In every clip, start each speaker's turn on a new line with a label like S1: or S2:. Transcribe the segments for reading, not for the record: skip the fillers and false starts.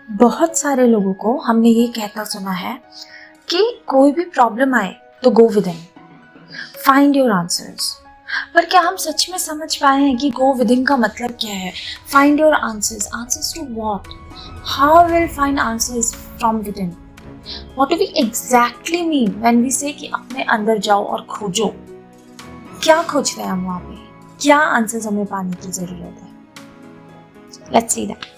S1: बहुत सारे लोगों को हमने ये कहता सुना है कि कोई भी प्रॉब्लम आए तो go with in, find your answers. पर क्या हम सच में समझ पाए हैं कि गो विद इन का मतलब क्या है? Find your answers, answers to what? How will find answers from within? What do we exactly mean when we say कि अपने अंदर जाओ और खोजो? क्या खोजते हैं हम वहां पे? क्या आंसर्स हमें पाने की जरूरत है? Let's see that.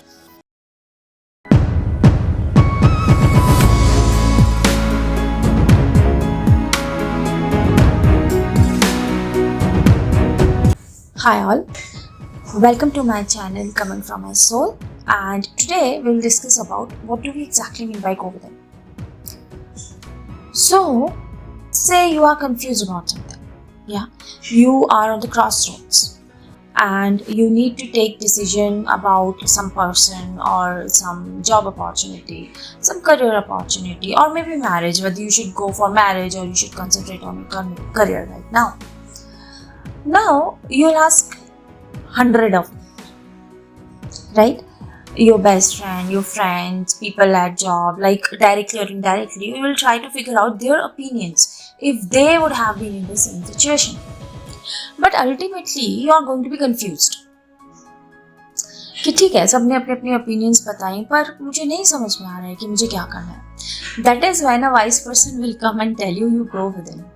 S1: Hi all, welcome to my channel Coming From My Soul, and today we'll discuss about what do we exactly mean by go within. So, say you are confused about something, you are on the crossroads and you need to take decision about some person or some job opportunity, some career opportunity, or maybe marriage, whether you should go for marriage or you should concentrate on your career right now. Now you'll ask 100 of them, right? Your best friend, your friends, people at job, like directly or indirectly, you will try to figure out their opinions if they would have been in the same situation. But ultimately you are going to be confused कि ठीक है, सबने अपने अपने opinions बताएं पर मुझे नहीं समझ में आ रहा है कि मुझे क्या करना है. That is when a wise person will come and tell you, you go within.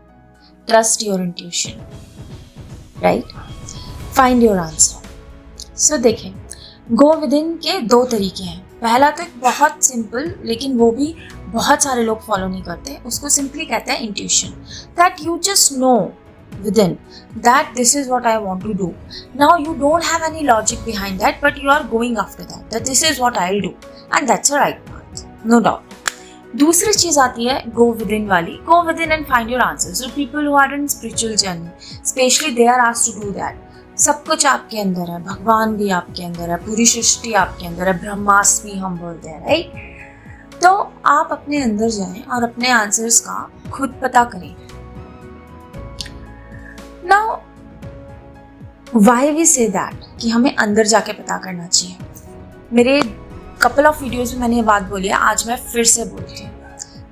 S1: Trust your intuition. Right, find your answer. So देखें, गो विद इन के दो तरीके हैं. पहला तो एक बहुत सिंपल, लेकिन वो भी बहुत सारे लोग फॉलो नहीं करते. उसको सिंपली कहते हैं intuition. That you just know within that this is what I want to do. Now you don't have any logic behind that, but you are going after that this is what I will do, and that's a right path, no doubt. दूसरी चीज आती है go with in वाली. Go with in and find your answers. So people who are in spiritual journey, specially they are asked to do that. सब कुछ आपके अंदर है, भगवान भी आपके अंदर है, पूरी सृष्टि आपके अंदर है, ब्रह्मास्मि हम बोलते हैं, राइट? तो आप अपने अंदर जाएं और अपने आंसर्स का खुद पता करें. Now why we say that कि हमें अंदर जाके पता करना चाहिए. मेरे कपल ऑफ वीडियोज में मैंने ये बात बोली है, आज मैं फिर से बोलती हूँ.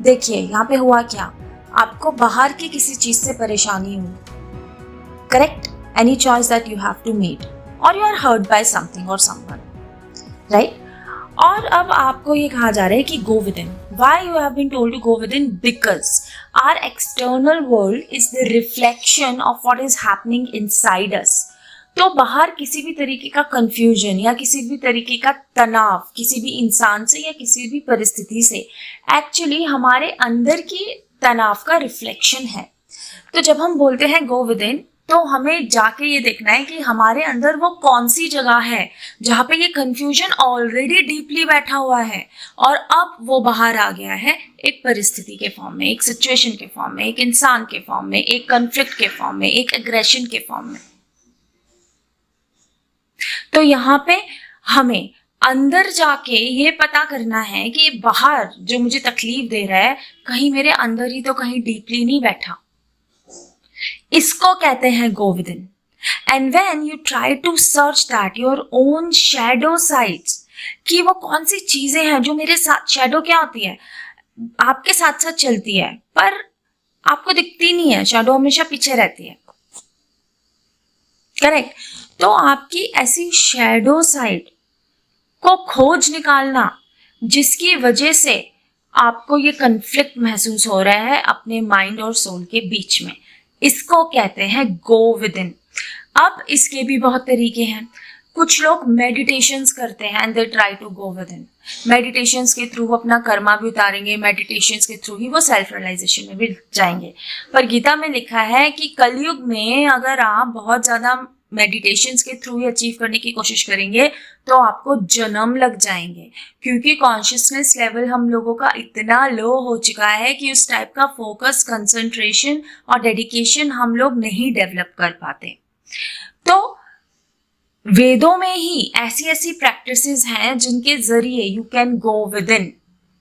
S1: देखिए यहाँ पे हुआ क्या, आपको बाहर की किसी चीज से परेशानी हुई, correct? Any choice that you have to make, और you are hurt by something और समवन, राइट? और अब आपको ये कहा जा रहा है कि go with in. Why you have been told to go with in? Because our external world is the reflection of what is happening inside us. तो बाहर किसी भी तरीके का कंफ्यूजन या किसी भी तरीके का तनाव किसी भी इंसान से या किसी भी परिस्थिति से एक्चुअली हमारे अंदर की तनाव का रिफ्लेक्शन है. तो जब हम बोलते हैं गो विद इन, तो हमें जाके ये देखना है कि हमारे अंदर वो कौन सी जगह है जहाँ पे ये कंफ्यूजन ऑलरेडी डीपली बैठा हुआ है और अब वो बाहर आ गया है एक परिस्थिति के फॉर्म में, एक सिचुएशन के फॉर्म में, एक इंसान के फॉर्म में, एक कॉन्फ्लिक्ट के फॉर्म में, एक एग्रेशन के फॉर्म में. तो यहाँ पे हमें अंदर जाके ये पता करना है कि बाहर जो मुझे तकलीफ दे रहा है कहीं मेरे अंदर ही तो कहीं डीपली नहीं बैठा. इसको कहते हैं go with in. And when you try to search that your own shadow sides, कि वो कौन सी चीजें हैं जो मेरे साथ, शैडो क्या होती है, आपके साथ साथ चलती है पर आपको दिखती नहीं है. शैडो हमेशा पीछे रहती है, करेक्ट? तो आपकी ऐसी शैडो साइड को खोज निकालना जिसकी वजह से आपको ये कन्फ्लिक्ट महसूस हो रहा है अपने माइंड और सोल के बीच में, इसको कहते हैं गो विद इन. अब इसके भी बहुत तरीके हैं. कुछ लोग मेडिटेशंस करते हैं and they try to go with in. Meditations के थ्रू अपना कर्मा भी उतारेंगे, मेडिटेशंस के थ्रू ही वो सेल्फ रियलाइजेशन में भी जाएंगे. पर गीता में लिखा है कि कलयुग में अगर आप बहुत ज्यादा मेडिटेशंस के थ्रू ही अचीव करने की कोशिश करेंगे तो आपको जन्म लग जाएंगे, क्योंकि कॉन्शियसनेस लेवल हम लोगों का इतना लो हो चुका है कि उस टाइप का फोकस, कंसंट्रेशन और डेडिकेशन हम लोग नहीं डेवलप कर पाते. तो वेदों में ही ऐसी ऐसी प्रैक्टिसेस हैं जिनके जरिए you can go with in.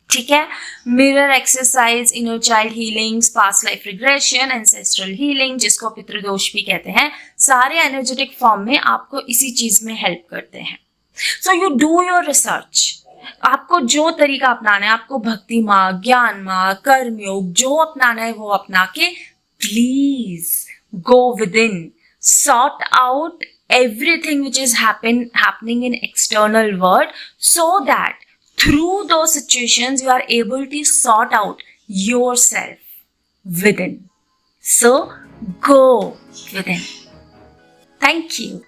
S1: ठीक है? Mirror exercise, inner child healing, past life regression, ancestral healing, जिसको पितृदोष भी कहते हैं, सारे एनर्जेटिक फॉर्म में आपको इसी चीज में हेल्प करते हैं. So you do your research. आपको जो तरीका अपनाना है, आपको भक्ति मार्ग, ज्ञान मार्ग, कर्म योग जो अपनाना है वो अपना के please go within, sort out everything which is happening in external world, so that through those situations you are able to sort out yourself within. So go within. Thank you.